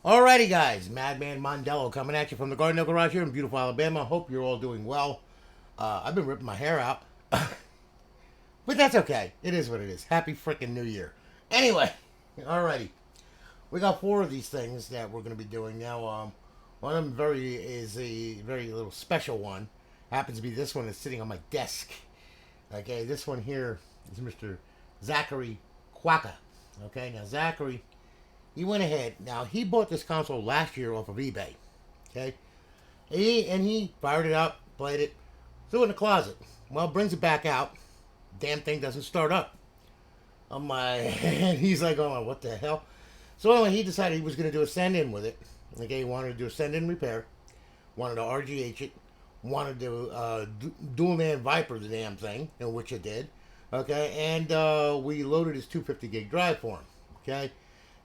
Alrighty, guys, Madman Mondello coming at you from the Garden Hill Garage here in beautiful Alabama. Hope you're all doing well. I've been ripping my hair out, but that's okay. It is what it is. Happy freaking New Year. Anyway, alrighty, we got four of these things that we're going to be doing now. One of them is a very little special one. Happens to be this one that's sitting on my desk. Okay, this one here is Mr. Zachary Quacka. Okay, now Zachary, he went ahead. Now he bought this console last year off of eBay. Okay, he fired it up, played it, threw it in the closet. Well, brings it back out. Damn thing doesn't start up. I'm like, he's like, oh, what the hell? So anyway, he decided he was going to do a send-in with it. Okay, he wanted to do a send-in repair. Wanted to RGH it. Wanted to dual man Viper the damn thing, in which it did. Okay, and we loaded his 250 gig drive for him. Okay,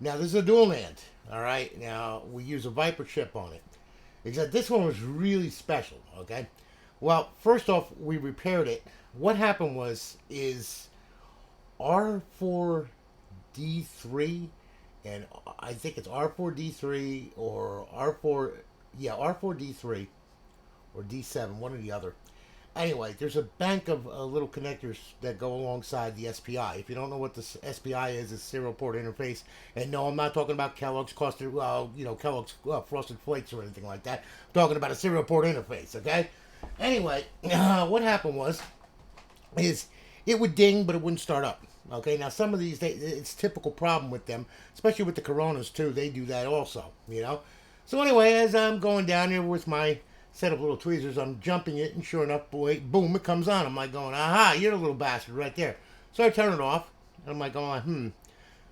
now this is a dual land. All right, now we use a Viper chip on it. Except this one was really special. Okay, well, first off, we repaired it. What happened is R4D3, and I think it's R4D3 or R4D3 or D7, one or the other. Anyway, there's a bank of little connectors that go alongside the SPI. If you don't know what the SPI is, it's serial port interface. And no, I'm not talking about Kellogg's Kellogg's Frosted Flakes or anything like that. I'm talking about a serial port interface. Okay. Anyway, what happened is it would ding, but it wouldn't start up. Okay. Now some of these, it's a typical problem with them, especially with the Coronas too. They do that also. You know. So anyway, as I'm going down here with my set of little tweezers, I'm jumping it, and sure enough, boom, it comes on. I'm like going, aha, you're the little bastard right there. So I turn it off, and I'm like going like,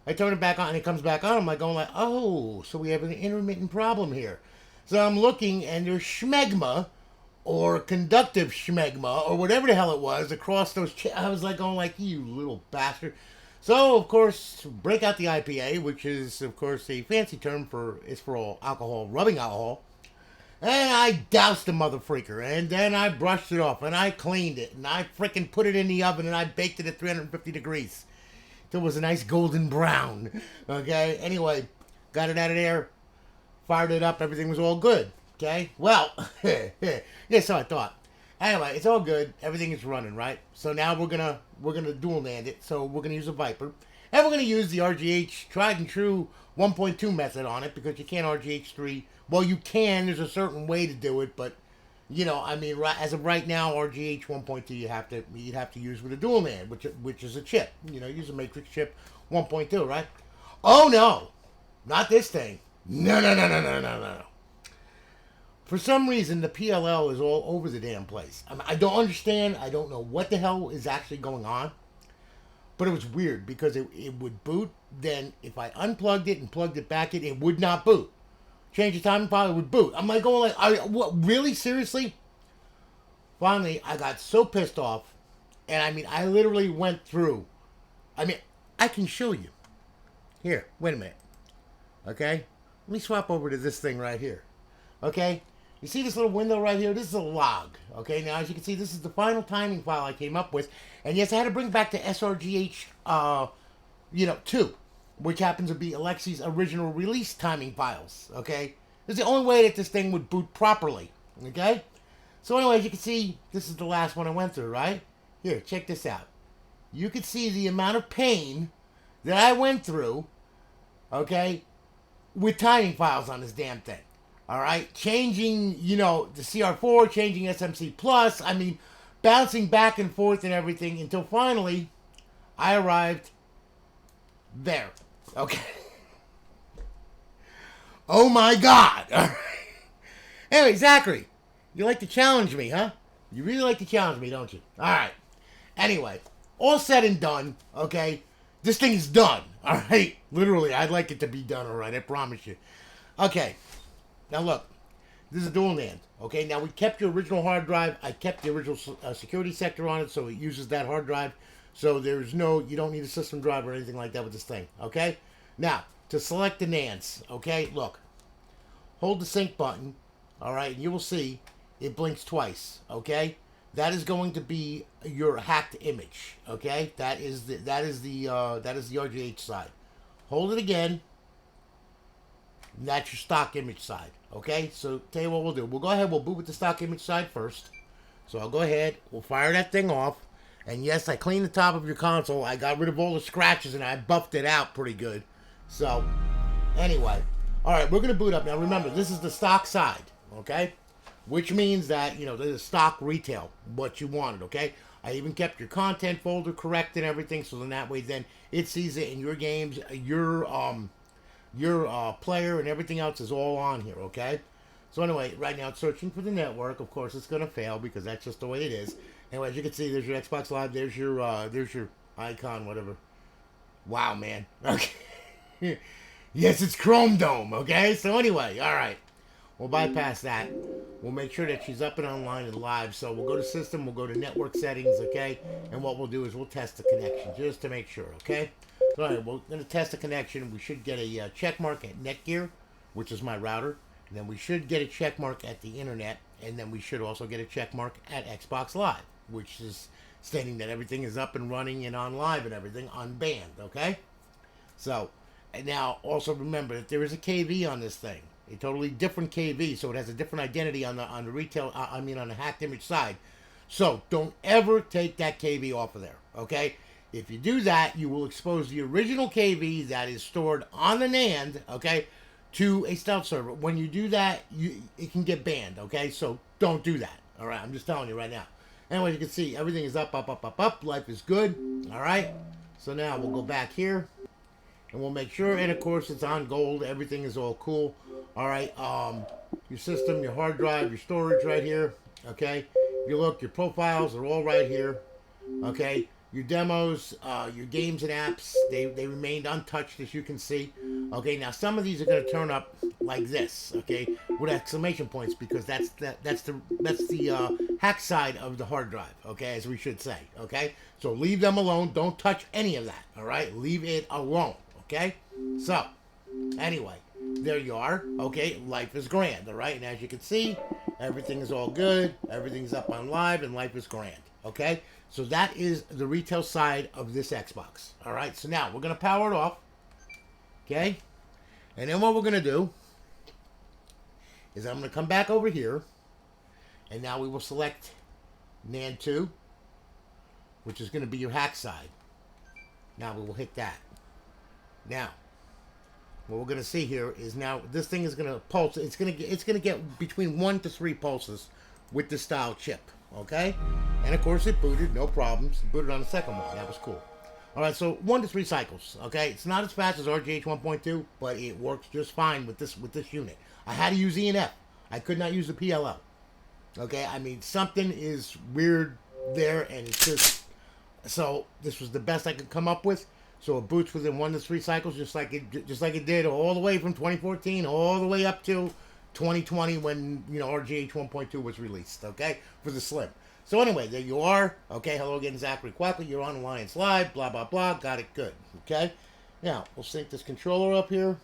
I turn it back on, and it comes back on. I'm like going like, oh, so we have an intermittent problem here. So I'm looking, and there's schmegma, or conductive schmegma, or whatever the hell it was, across those. I was like going like, you little bastard. So of course, break out the IPA, which is of course a fancy term for all alcohol, rubbing alcohol. And I doused the mother freaker, and then I brushed it off, and I cleaned it, and I frickin' put it in the oven, and I baked it at 350 degrees. It was a nice golden brown. Okay, anyway, got it out of there, fired it up, everything was all good. Okay, well, yeah, so I thought. Anyway, it's all good, everything is running, right? So now we're gonna dual land it, so we're gonna use a Viper. And we're going to use the RGH tried and true 1.2 method on it, because you can't RGH 3. Well, you can. There's a certain way to do it, but you know, I mean, as of right now, RGH 1.2 you'd have to use with a dual man, which is a chip. You know, use a matrix chip 1.2, right? Oh no, not this thing. No, no, no, no, no, no, no. For some reason, the PLL is all over the damn place. I don't understand. I don't know what the hell is actually going on. But it was weird because it would boot. Then if I unplugged it and plugged it back in, it would not boot. Change the timing file, it would boot. I'm like going like, what, really? Seriously? Finally, I got so pissed off. And I mean, I literally went through. I mean, I can show you. Here, wait a minute. Okay? Let me swap over to this thing right here. Okay? You see this little window right here? This is a log. Okay, now as you can see, this is the final timing file I came up with. And yes, I had to bring back the SRGH, 2, which happens to be Alexi's original release timing files. Okay? This is the only way that this thing would boot properly. Okay? So anyway, as you can see, this is the last one I went through, right? Here, check this out. You can see the amount of pain that I went through, okay, with timing files on this damn thing. All right, changing, the CR4, changing SMC Plus. I mean, bouncing back and forth and everything until finally I arrived there. Okay. Oh my God. All right. Anyway, Zachary, you like to challenge me, huh? You really like to challenge me, don't you? All right. Anyway, all said and done, okay? This thing is done, all right? Literally, I'd like it to be done, all right? I promise you. Okay. Now look, this is a dual NAND. Okay, now we kept the original hard drive. I kept the original security sector on it, so it uses that hard drive. So you don't need a system drive or anything like that with this thing. Okay, now to select the NANDs. Okay, look, hold the sync button. All right, and you will see it blinks twice. Okay, that is going to be your hacked image. Okay, that is the RGH side. Hold it again. And that's your stock image side. Okay, so tell you what we'll do. We'll go ahead. We'll boot with the stock image side first. So I'll go ahead. We'll fire that thing off. And yes, I cleaned the top of your console. I got rid of all the scratches and I buffed it out pretty good. So anyway, all right, we're gonna boot up now. Remember, this is the stock side. Okay, which means that this is stock retail, what you wanted. Okay, I even kept your content folder correct and everything, so then that way then it sees it in your games, your player and everything else is all on here. Okay, so anyway, right now it's searching for the network. Of course, it's gonna fail because that's just the way it is. Anyway, as you can see, there's your Xbox Live. There's your icon, whatever. Wow, man. Okay. Yes, it's Chrome Dome. Okay. So anyway, all right. We'll bypass that. We'll make sure that she's up and online and live. So we'll go to system. We'll go to network settings. Okay. And what we'll do is we'll test the connection just to make sure. Okay. So all right, we're gonna test the connection. We should get a check mark at Netgear, which is my router. And then we should get a check mark at the internet. And then we should also get a check mark at Xbox Live, which is stating that everything is up and running and on live and everything unbanned. Okay. So, and now also remember that there is a KV on this thing, a totally different KV, so it has a different identity on the retail. On the hacked image side. So don't ever take that KV off of there. Okay. If you do that, you will expose the original KV that is stored on the NAND. Okay. To a stealth server. When you do that, it can get banned. Okay. So don't do that. All right. I'm just telling you right now. Anyway, you can see everything is up, up, up, up, up. Life is good. All right. So now we'll go back here. And we'll make sure, and of course it's on gold. Everything is all cool. All right. Your system, your hard drive, your storage right here. Okay. If you look, your profiles are all right here. Okay. Your demos, your games and apps, they remained untouched, as you can see. Okay. Now some of these are going to turn up like this. Okay, with exclamation points, because that's the hack side of the hard drive. Okay, as we should say. Okay. So leave them alone. Don't touch any of that. All right. Leave it alone. Okay, so anyway, there you are. Okay, life is grand. All right, and as you can see, everything is all good. Everything's up on live, and life is grand. Okay, so that is the retail side of this Xbox. All right, so now we're gonna power it off. Okay, and then what we're gonna do is I'm gonna come back over here, and now we will select NAND 2, which is gonna be your hack side. Now we will hit that. Now, what we're gonna see here is now this thing is gonna pulse. It's gonna get between 1 to 3 pulses with the style chip. Okay, and of course it booted, no problems. It booted on the second one. That was cool. All right, so 1 to 3 cycles. Okay, it's not as fast as RGH 1.2, but it works just fine with this unit. I had to use E and F. I could not use the PLL. Okay, I mean something is weird there, and it's just so this was the best I could come up with. So it boots within 1 to 3 cycles, just like it did all the way from 2014 all the way up to 2020 when RGH 1.2 was released. Okay, for the Slim. So anyway, there you are. Okay, hello again, Zachary Quackley. You're on Alliance Live. Blah blah blah. Got it good. Okay. Now we'll sync this controller up here.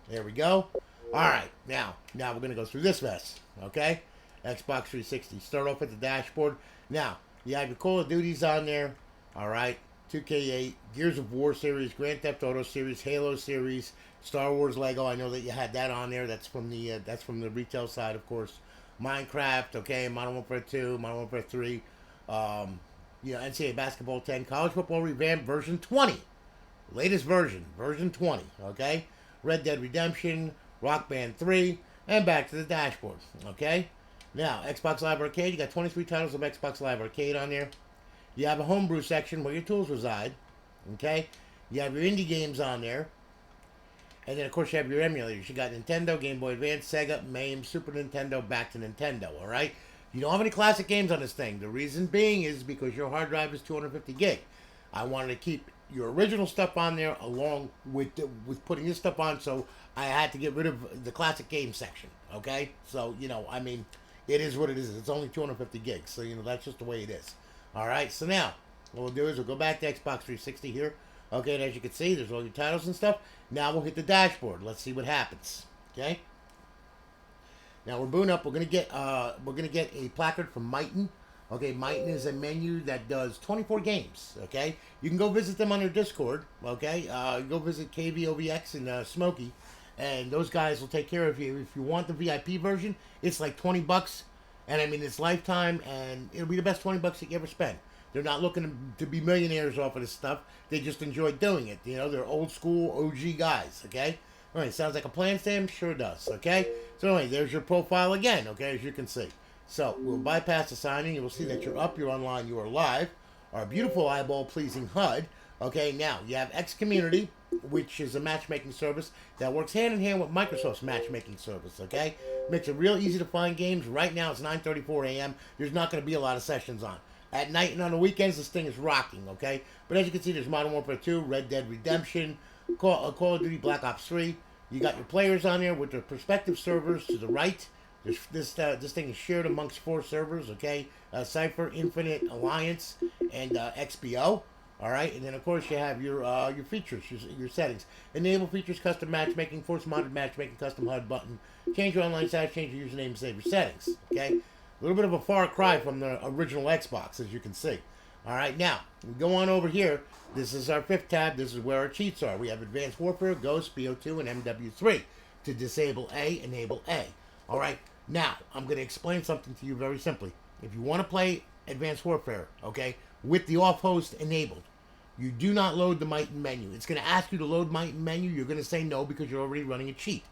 There we go. All right. Now we're gonna go through this mess. Okay. Xbox 360. Start off at the dashboard. Now you have your Call of Duties on there. All right. 2K8, Gears of War series, Grand Theft Auto series, Halo series, Star Wars Lego. I know that you had that on there. That's from the retail side, of course. Minecraft, okay, Modern Warfare 2, Modern Warfare 3, NCAA Basketball 10, College Football Revamped version 20, latest version 20, okay. Red Dead Redemption, Rock Band 3, and back to the dashboard, okay. Now Xbox Live Arcade, you got 23 titles of Xbox Live Arcade on there. You have a homebrew section where your tools reside. Okay? You have your indie games on there. And then, of course, you have your emulators. You got Nintendo, Game Boy Advance, Sega, MAME, Super Nintendo, back to Nintendo. All right? You don't have any classic games on this thing. The reason being is because your hard drive is 250 gig. I wanted to keep your original stuff on there along with putting this stuff on, so I had to get rid of the classic game section. Okay? So, I mean, it is what it is. It's only 250 gigs. So, that's just the way it is. All right, so now what we'll do is we'll go back to Xbox 360 here. Okay, and as you can see, there's all your titles and stuff. Now we'll hit the dashboard. Let's see what happens. Okay. Now we're booting up. We're gonna get a placard from Mighton. Okay, Mighton is a menu that does 24 games. Okay, you can go visit them on their Discord. Okay, go visit KVOVX and Smokey, and those guys will take care of you. If you want the VIP version, it's like $20, and I mean it's lifetime, and it'll be the best $20 that you ever spend. They're not looking to be millionaires off of this stuff. They just enjoy doing it. You know, they're old school OG guys. Okay. All right. Sounds like a plan, Sam. Sure does. Okay. So anyway, there's your profile again. Okay, as you can see. So we'll bypass the signing. You will see that you're up, you're online, you are live. Our beautiful eyeball-pleasing HUD. Okay, now you have X Community, which is a matchmaking service that works hand in hand with Microsoft's matchmaking service. Okay, makes it real easy to find games. Right now it's 9:34 a.m. There's not going to be a lot of sessions on. At night and on the weekends, this thing is rocking. Okay, but as you can see, there's Modern Warfare 2, Red Dead Redemption, Call of Duty Black Ops 3. You got your players on there with their prospective servers to the right. This thing is shared amongst 4 servers, okay? Cypher, Infinite, Alliance, and XBO. All right, and then of course you have your features, your settings. Enable features, custom matchmaking, force modded matchmaking, custom HUD button. Change your online status, change your username, and save your settings. Okay, a little bit of a far cry from the original Xbox, as you can see. All right, now we go on over here. This is our 5th tab. This is where our cheats are. We have Advanced Warfare, Ghost, BO2, and MW3. To disable A, enable A. All right. Now, I'm going to explain something to you very simply. If you want to play Advanced Warfare, okay, with the off-host enabled, you do not load the Might menu. It's going to ask you to load Might menu. You're going to say no because you're already running a cheat.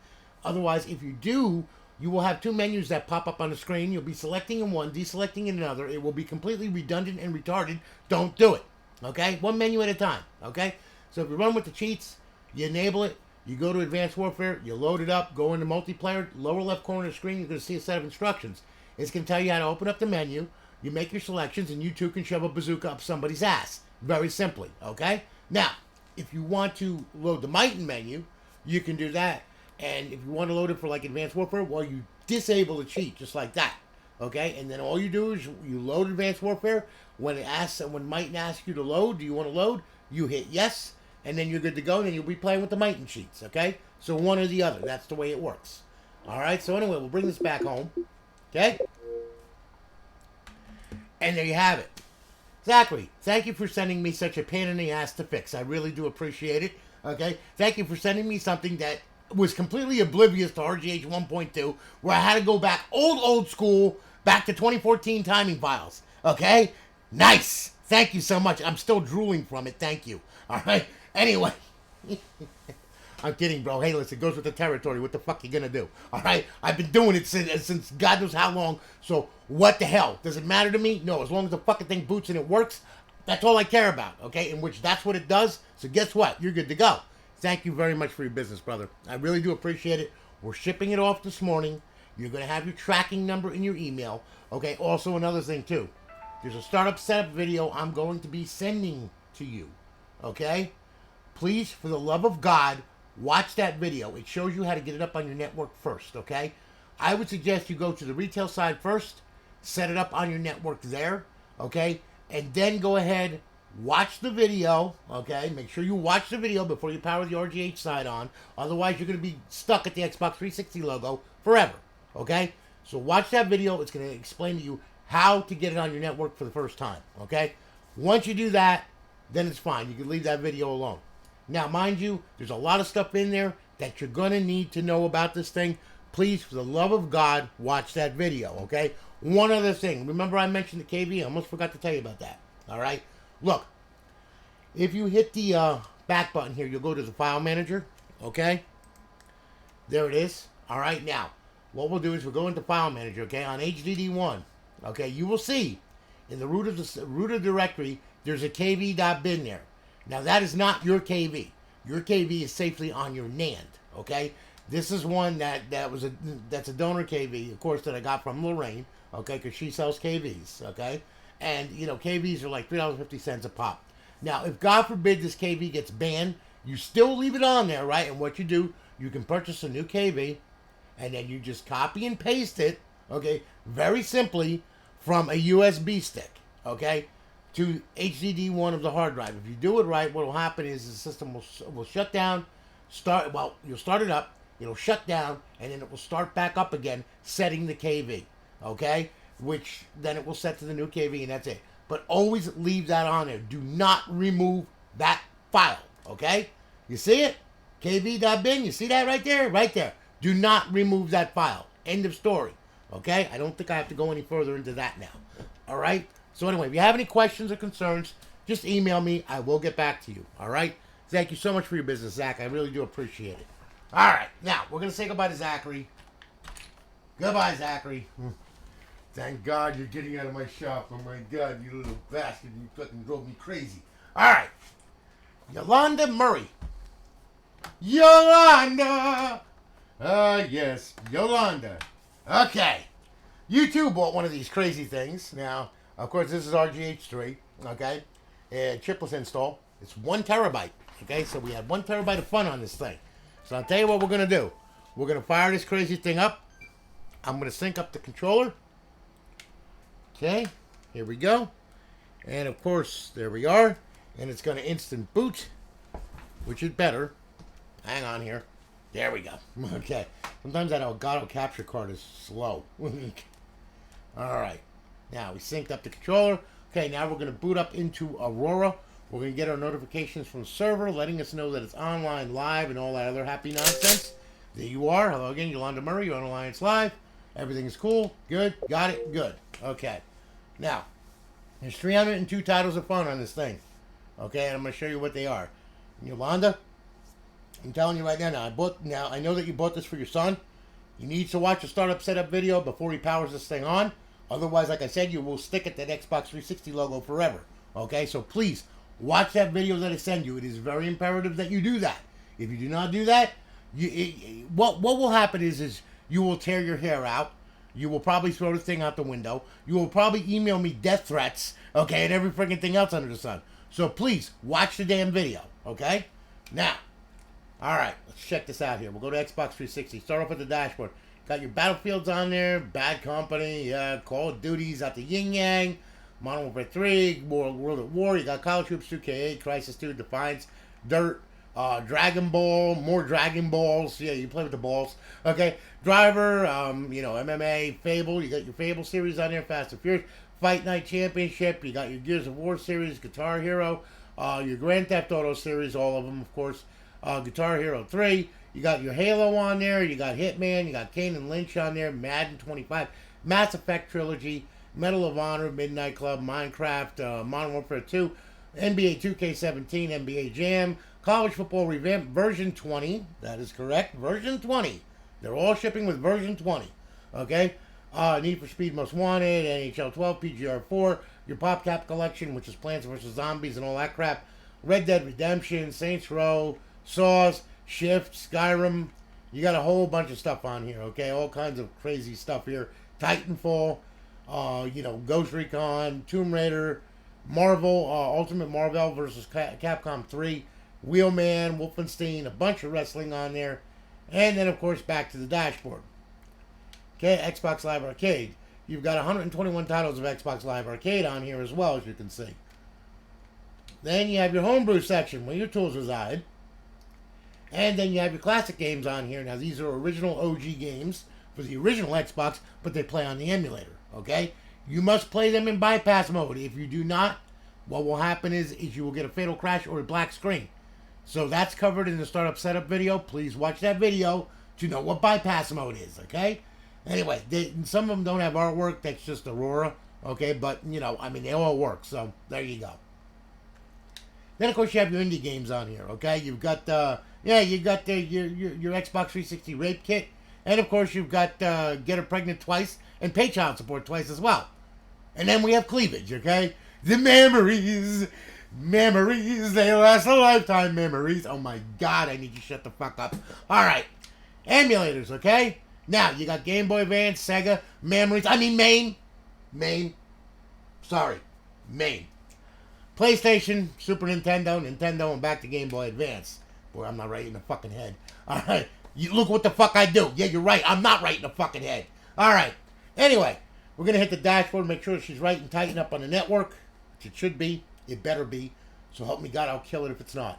Otherwise, if you do, you will have 2 menus that pop up on the screen. You'll be selecting in one, deselecting in another. It will be completely redundant and retarded. Don't do it, okay? 1 menu at a time, okay? So if you run with the cheats, you enable it. You go to Advanced Warfare, you load it up, go into multiplayer, lower left corner of the screen, you're going to see a set of instructions. It's going to tell you how to open up the menu, you make your selections, and you too can shove a bazooka up somebody's ass. Very simply, okay? Now, if you want to load the Might menu, you can do that. And if you want to load it for like Advanced Warfare, well, you disable the cheat just like that, okay? And then all you do is you load Advanced Warfare. When Might asks you to load, do you want to load? You hit yes. And then you're good to go, and then you'll be playing with the Might and cheats, okay? So one or the other. That's the way it works. All right, so anyway, we'll bring this back home, okay? And there you have it. Zachary, thank you for sending me such a pain in the ass to fix. I really do appreciate it, okay? Thank you for sending me something that was completely oblivious to RGH 1.2, where I had to go back old school, back to 2014 timing files, okay? Nice. Thank you so much. I'm still drooling from it. Thank you. All right? Anyway, I'm kidding, bro. Hey, listen, it goes with the territory. What the fuck you gonna do? All right? I've been doing it since God knows how long. So what the hell? Does it matter to me? No. As long as the fucking thing boots and it works, that's all I care about. Okay? In which that's what it does. So guess what? You're good to go. Thank you very much for your business, brother. I really do appreciate it. We're shipping it off this morning. You're gonna have your tracking number in your email. Okay? Also, another thing too. There's a startup setup video I'm going to be sending to you. Okay? Please, for the love of God, watch that video. It shows you how to get it up on your network first, okay? I would suggest you go to the retail side first, set it up on your network there, okay? And then go ahead, watch the video, okay? Make sure you watch the video before you power the RGH side on. Otherwise, you're going to be stuck at the Xbox 360 logo forever, okay? So watch that video. It's going to explain to you how to get it on your network for the first time, okay? Once you do that, then it's fine. You can leave that video alone. Now, mind you, there's a lot of stuff in there that you're going to need to know about this thing. Please, for the love of God, watch that video, okay? One other thing. Remember I mentioned the KV? I almost forgot to tell you about that, all right? Look, if you hit the back button here, you'll go to the file manager, okay? There it is. All right, now, what we'll do is we'll go into file manager, okay? On HDD1, okay? You will see in the root of directory, there's a kv.bin there. Now, that is not your KV. Your KV is safely on your NAND, okay? This is one that's a donor KV, of course, that I got from Lorraine, okay, because she sells KVs, okay? And, you know, KVs are like $3.50 a pop. Now, if God forbid this KV gets banned, you still leave it on there, right? And what you do, you can purchase a new KV, and then you just copy and paste it, okay, very simply from a USB stick, okay, to HDD1 of the hard drive. If you do it right, what will happen is the system will shut down, you'll start it up, it'll shut down, and then it will start back up again, setting the KV, okay? Which then it will set to the new KV, and that's it. But always leave that on there. Do not remove that file, okay? You see it? kv.bin, you see that right there? Right there. Do not remove that file. End of story. Okay? I don't think I have to go any further into that now. All right? So anyway, if you have any questions or concerns, just email me. I will get back to you. All right? Thank you so much for your business, Zach. I really do appreciate it. All right. Now, we're going to say goodbye to Zachary. Goodbye, Zachary. Thank God you're getting out of my shop. Oh, my God, you little bastard. You fucking drove me crazy. All right. Yolanda Murray. Yolanda! Yes, Yolanda. Okay. You too bought one of these crazy things. Now, of course, this is RGH3, okay? Chipless install. It's 1 terabyte, okay? So we had 1 terabyte of fun on this thing. So I'll tell you what we're going to do. We're going to fire this crazy thing up. I'm going to sync up the controller. Okay, here we go. And of course, there we are. And it's going to instant boot, which is better. Hang on here. There we go. Okay. Sometimes that Elgato capture card is slow. Alright. Now we synced up the controller. Okay, now we're going to boot up into Aurora. We're going to get our notifications from the server letting us know that it's online, live, and all that other happy nonsense. There you are. Hello again, Yolanda Murray. You're on Alliance Live. Everything is cool. Good. Got it. Good. Okay. Now, there's 302 titles of fun on this thing. Okay, and I'm going to show you what they are. Yolanda, I'm telling you right now, I know that you bought this for your son. He needs to watch a startup setup video before he powers this thing on. Otherwise, like I said, you will stick at that Xbox 360 logo forever. Okay, so please, watch that video that I send you. It is very imperative that you do that. If you do not do that, what will happen is you will tear your hair out. You will probably throw the thing out the window. You will probably email me death threats, okay, and every freaking thing else under the sun. So please, watch the damn video, okay? Now, all right, let's check this out here. We'll go to Xbox 360. Start off with the dashboard. Got your Battlefields on there, Bad Company, Call of Duty's out the Yin Yang, Modern Warfare 3, World at War. You got College Troops 2K8, Crisis 2, Defiance, Dirt, Dragon Ball, more Dragon Balls. Yeah, you play with the balls. Okay, Driver, MMA, Fable. You got your Fable series on there, Fast and Furious, Fight Night Championship. You got your Gears of War series, Guitar Hero, your Grand Theft Auto series, all of them, of course. Guitar Hero 3. You got your Halo on there. You got Hitman. You got Kane and Lynch on there. Madden 25. Mass Effect Trilogy. Medal of Honor. Midnight Club. Minecraft. Modern Warfare 2. NBA 2K17. NBA Jam. College Football Revamp. Version 20. That is correct. Version 20. They're all shipping with version 20. Okay? Need for Speed Most Wanted. NHL 12. PGR 4. Your PopCap collection, which is Plants vs. Zombies and all that crap. Red Dead Redemption. Saints Row. Saws, Shift, Skyrim. You got a whole bunch of stuff on here, okay? All kinds of crazy stuff here. Titanfall, Ghost Recon, Tomb Raider, Marvel, Ultimate Marvel versus Capcom 3, Wheelman, Wolfenstein, a bunch of wrestling on there. And then, of course, back to the dashboard. Okay, Xbox Live Arcade. You've got 121 titles of Xbox Live Arcade on here as well, as you can see. Then you have your homebrew section where your tools reside. And then you have your classic games on here. Now, these are original OG games for the original Xbox, but they play on the emulator, okay? You must play them in bypass mode. If you do not, what will happen is you will get a fatal crash or a black screen. So that's covered in the startup setup video. Please watch that video to know what bypass mode is, okay? Anyway, some of them don't have artwork. That's just Aurora, okay? But, they all work. So there you go. Then, of course, you have your indie games on here, okay? You've got your Xbox 360 rape kit. And, of course, you've got Get Her Pregnant twice and Pay Child Support twice as well. And then we have cleavage, okay? The memories, they last a lifetime, memories. Oh, my God, I need you to shut the fuck up. All right, emulators, okay? Now, you got Game Boy Advance, Sega, Main. PlayStation, Super Nintendo, and back to Game Boy Advance. Boy, I'm not right in the fucking head. All right. You look what the fuck I do. Yeah, you're right. I'm not right in the fucking head. All right. Anyway, we're going to hit the dashboard, make sure she's right and tighten up on the network, which it should be. It better be. So help me God, I'll kill it if it's not.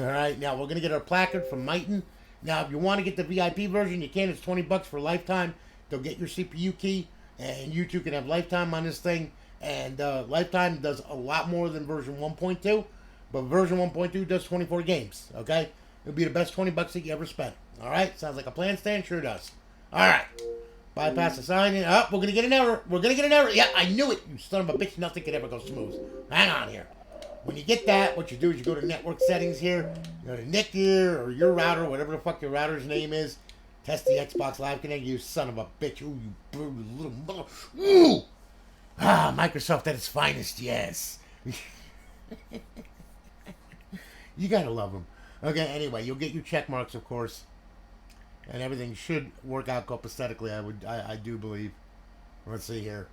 All right. Now, we're going to get our placard from Mighton. Now, if you want to get the VIP version, you can. It's $20 for lifetime. They'll get your CPU key, and you too can have lifetime on this thing. And Lifetime does a lot more than version 1.2, but version 1.2 does 24 games, okay? It'll be the best 20 bucks that you ever spent. All right? Sounds like a plan, Stan? Sure does. All right. Bypass the sign. Oh, we're going to get an error. We're going to get an error. Yeah, I knew it. You son of a bitch. Nothing could ever go smooth. Hang on here. When you get that, what you do is you go to network settings here. You go to Nick here or your router, whatever the fuck your router's name is. Test the Xbox Live Connect. You son of a bitch. Ooh, you brutal little mother. Ooh. Ah, Microsoft at its finest. Yes. You got to love them. Okay, anyway, you'll get your check marks, of course. And everything should work out copacetically, I do believe. Let's see here.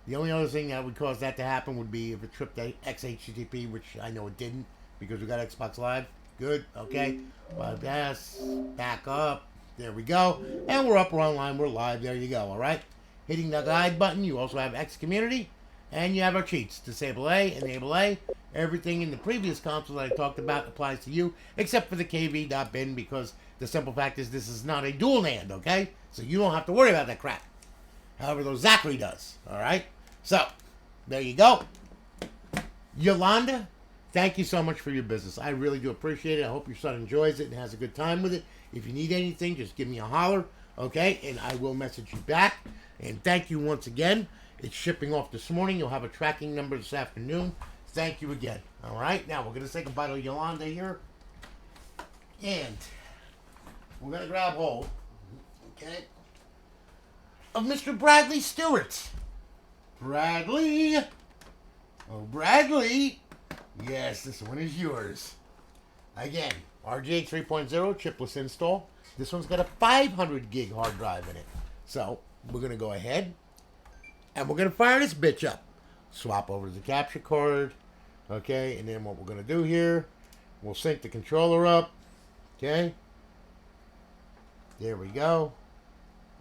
The only other thing that would cause that to happen would be if it tripped XHTTP, which I know it didn't because we got Xbox Live. Good, okay. Bypass, back up. There we go. And we're up, we're online, we're live. There you go, all right? Hitting the guide button, you also have X Community, and you have our cheats. Disable A, enable A. Everything in the previous console that I talked about applies to you, except for the KV.bin, because the simple fact is this is not a dual NAND, okay? So you don't have to worry about that crap. However, though Zachary does, all right? So, there you go. Yolanda, thank you so much for your business. I really do appreciate it. I hope your son enjoys it and has a good time with it. If you need anything, just give me a holler, okay? And I will message you back. And thank you once again. It's shipping off this morning. You'll have a tracking number this afternoon. Thank you again. All right? Now, we're going to say goodbye to Yolanda here. And we're going to grab hold, okay, of Mr. Bradley Stewart. Bradley. Oh, Bradley. Yes, this one is yours. Again, RGA 3.0 chipless install. This one's got a 500 gig hard drive in it. So, we're going to go ahead and we're going to fire this bitch up. Swap over to the capture card. Okay, and then what we're going to do here, we'll sync the controller up. Okay. There we go.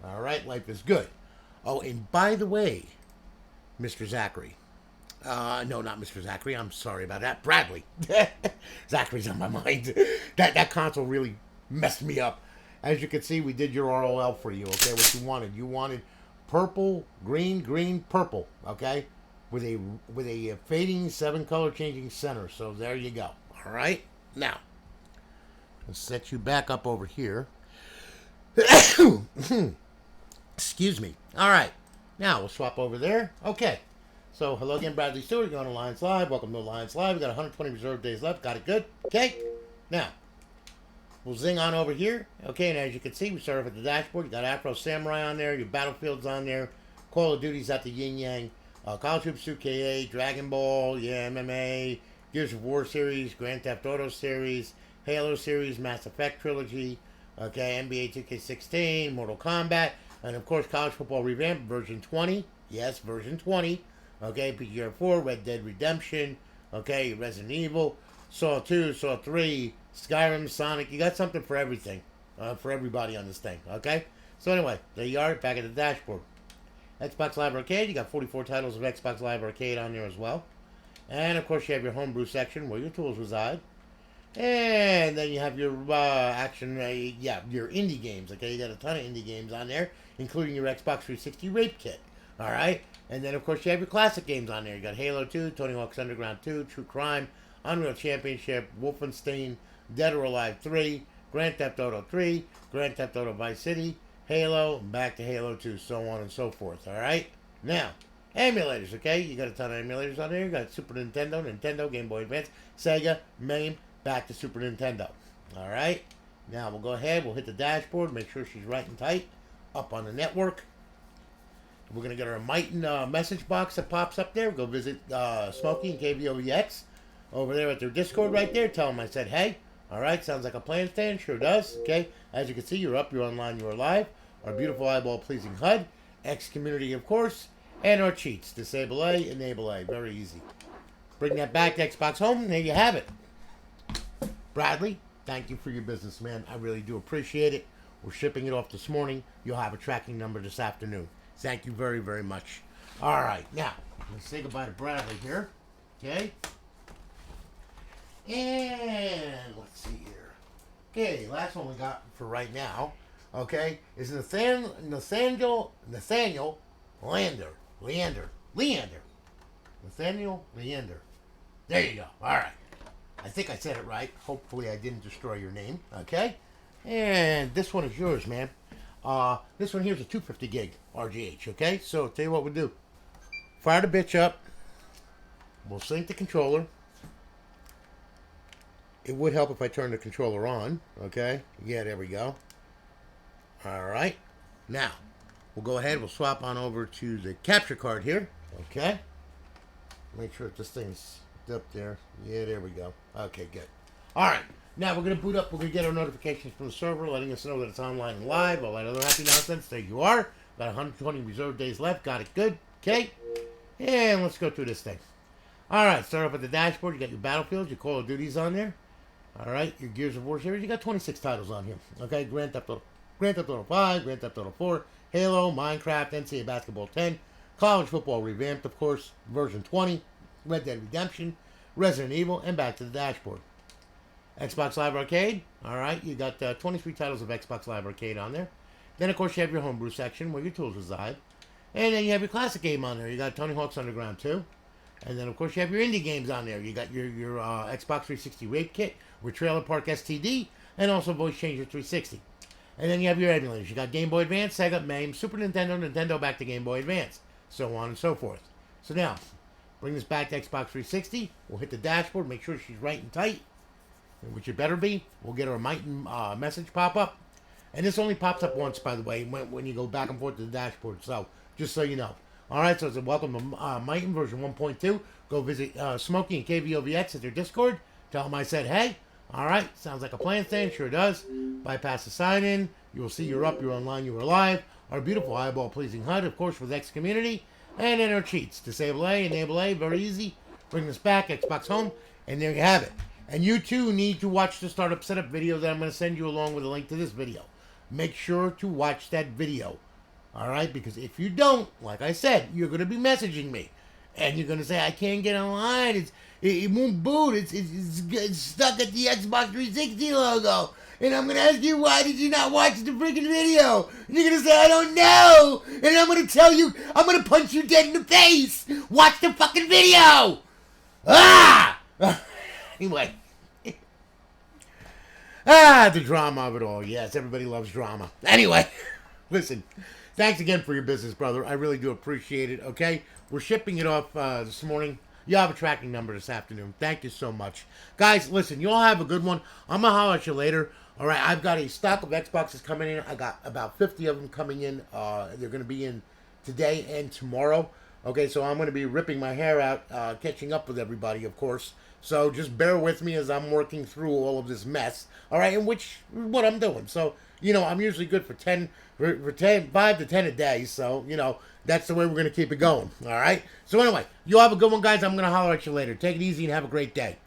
All right, life is good. Oh, and by the way, Mr. Zachary. No, not Mr. Zachary. I'm sorry about that. Bradley. Zachary's on my mind. That console really messed me up. As you can see, we did your ROL for you, okay? What you wanted. You wanted purple, green, green, purple, okay? With a fading 7-color changing center. So there you go. All right? Now, let's set you back up over here. Excuse me. All right. Now, we'll swap over there. Okay. So, hello again, Bradley Stewart. You're on Alliance Live. Welcome to Alliance Live. We got 120 reserved days left. Got it good? Okay. Now, we'll zing on over here. Okay, and as you can see, we start off at the dashboard. You got Afro Samurai on there. Your Battlefield's on there. Call of Duty's at the Yin Yang. College Hoops 2K, Dragon Ball, yeah, MMA, Gears of War series, Grand Theft Auto series, Halo series, Mass Effect trilogy, okay, NBA 2K16, Mortal Kombat, and of course College Football Revamped version 20. Yes, version 20. Okay, PGR4, Red Dead Redemption, okay, Resident Evil, Saw 2, Saw 3, Skyrim, Sonic. You got something for everything, for everybody on this thing, okay? So anyway, there you are, back at the dashboard. Xbox Live Arcade, you got 44 titles of Xbox Live Arcade on there as well. And of course you have your homebrew section where your tools reside. And then you have your your indie games, okay? You got a ton of indie games on there, including your Xbox 360 Rape Kit, alright? And then of course you have your classic games on there. You got Halo 2, Tony Hawk's Underground 2, True Crime, Unreal Championship, Wolfenstein, Dead or Alive 3, Grand Theft Auto 3, Grand Theft Auto Vice City, Halo, back to Halo 2, so on and so forth, alright? Now, emulators, okay? You got a ton of emulators on there. You got Super Nintendo, Nintendo, Game Boy Advance, Sega, MAME, back to Super Nintendo, alright? Now, we'll go ahead, we'll hit the dashboard, make sure she's right and tight, up on the network. We're going to get our Mighton message box that pops up there. Go visit Smokey and KVOEX over there at their Discord right there. Tell them I said, hey, alright, sounds like a plan, Stan, sure does, okay? As you can see, you're up, you're online, you're live. Our beautiful eyeball-pleasing HUD, X Community, of course, and our cheats. Disable A, enable A. Very easy. Bring that back to Xbox Home, and there you have it. Bradley, thank you for your business, man. I really do appreciate it. We're shipping it off this morning. You'll have a tracking number this afternoon. Thank you very, very much. All right, now, let's say goodbye to Bradley here. Okay? And let's see here. Okay, last one we got for right now, okay, is Nathaniel Leander. Nathaniel Leander. There you go. All right. I think I said it right. Hopefully I didn't destroy your name. Okay. And this one is yours, man. This one here is a 250 gig RGH. Okay. So tell you what we'll do. Fire the bitch up. We'll sync the controller. It would help if I turned the controller on. Okay. Yeah, there we go. All right. Now, we'll go ahead. We'll swap on over to the capture card here. Okay. Make sure that this thing's up there. Yeah, there we go. Okay, good. All right. Now we're going to boot up. We're going to get our notifications from the server letting us know that it's online and live. All that other happy nonsense. There you are. Got 120 reserve days left. Got it good. Okay. And let's go through this thing. All right. Start off with the dashboard. You got your Battlefields, your Call of Duties on there. All right. Your Gears of War series. You got 26 titles on here. Okay. Grand Theft Auto 5, Grand Theft Auto 4, Halo, Minecraft, NCAA Basketball 10, College Football Revamped, of course, version 20, Red Dead Redemption, Resident Evil, and back to the dashboard. Xbox Live Arcade. All right, you got 23 titles of Xbox Live Arcade on there. Then, of course, you have your homebrew section where your tools reside. And then you have your classic game on there. You got Tony Hawk's Underground 2. And then, of course, you have your indie games on there. You got your Xbox 360 Rape Kit with Trailer Park STD and also Voice Changer 360. And then you have your emulators. You got Game Boy Advance, Sega, MAME, Super Nintendo, Nintendo back to Game Boy Advance, so on and so forth. So now, bring this back to Xbox 360. We'll hit the dashboard, make sure she's right and tight, which it better be. We'll get our Mighton message pop up. And this only pops up once, by the way, when you go back and forth to the dashboard, so just so you know. All right, so it's a welcome to Mighton version 1.2. Go visit Smokey and KVOVX at their Discord. Tell them I said, hey. All right, sounds like a plan, Stan. Sure does. Bypass the sign-in. You will see you're up, you're online, you are live. Our beautiful eyeball-pleasing HUD, of course, with X Community. And then our cheats. Disable A, enable A, very easy. Bring this back, Xbox Home, and there you have it. And you, too, need to watch the startup setup video that I'm going to send you along with a link to this video. Make sure to watch that video. All right? Because if you don't, like I said, you're going to be messaging me. And you're going to say, I can't get online. It won't boot. It's stuck at the Xbox 360 logo. And I'm going to ask you, why did you not watch the freaking video? And you're going to say, I don't know. And I'm going to tell you, I'm going to punch you dead in the face. Watch the fucking video. Ah! Anyway. The drama of it all. Yes, everybody loves drama. Anyway, listen. Thanks again for your business, brother. I really do appreciate it, okay? We're shipping it off this morning. You have a tracking number this afternoon. Thank you so much. Guys, listen, you all have a good one. I'm going to holler at you later. All right, I've got a stock of Xboxes coming in. I got about 50 of them coming in. They're going to be in today and tomorrow. Okay, so I'm going to be ripping my hair out, catching up with everybody, of course. So just bear with me as I'm working through all of this mess. All right, and what I'm doing. So, you know, I'm usually good for 5 to 10 a day. So, you know, that's the way we're going to keep it going. All right. So anyway, you have a good one, guys. I'm going to holler at you later. Take it easy and have a great day.